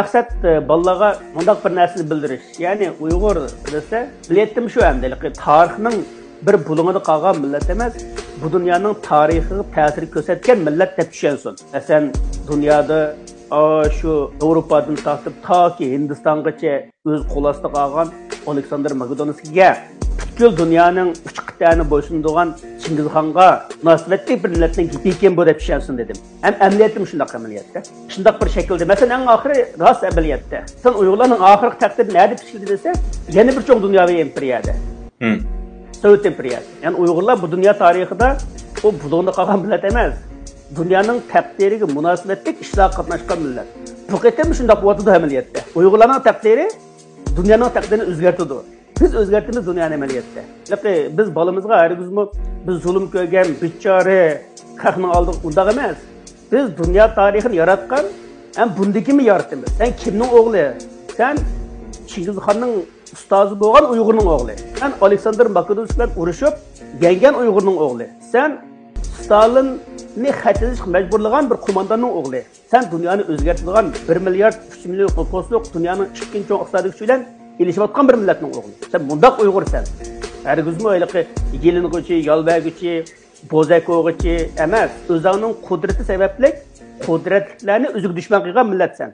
Maksat balaga mundaq bir narsani bildirish. Ya'ni Uyg'ur desa, biletdim shu endi. Tarixning bir bulunida qolgan millat emas, bu dunyoning tarixiga ta'sir ko'rsatgan millat deb tushunsin. Masalan, dunyoda shu Yevropadan tortib toki Hindistongacha o'z qo'l ostida qolgan Aleksandr Makedonskiga butkul dunyoning uch qit'ani bo'ysundirgan Chingizxonga munosabatli bir millatning gipi ekan bu deb tushunsin dedim. Ham amaliyatim shundoq amaliyotda. Shundoq bir shaklda. Masalan, eng oxiri rost amaliyotda. Sen Uyg'urlarning oxirgi taqdiri nima deb tushunadi desa, yana bir cho'ng dunyoviy imperiyada. Sovet imperiyasi. Ya'ni Uyg'urlar bu dunyo tarixida o bulunda qolgan millat emas. Dunyoning taqdiriga munosabatli ishlar qatnashgan millat. Bu qatam shundoq bo'ladi amaliyotda. Uyg'urlarning taqdiri dunyoning taqdirini o'zgartirdi. Biz o'zgartimiz dunyoni amaliyotda. Biz bolamizga hargizmi biz zulm ko'rgan bichora xalqning oldiga undoq emas. Biz dunyo tarixini yaratgan, ham bundikimi yaratdimiz. Sen kimning o'g'li? Sen Chingizxonning ustozi bo'lgan Uyg'urning o'g'li. Sen Aleksandr Makedonskiy bilan urushib, yengan Uyg'urning o'g'li. Sen Stalinni xatlashga majburlagan bir qo'mondonning o'g'li. Sen dunyoni o'zgartirgan 1 milliard 3 million qo'sliq dunyoning ikkinchi cho'ng iqtisodiy kuchi bilan ilishayotgan bir millatning o'g'li. Sen bundoq Uyg'ursan. Hargizmi o'yliqi yeling'ichi, yolbaguchi, bo'zak o'g'ichi emas, o'zining qudrati sababli qudratlarni o'ziga dushman qilgan millatsan.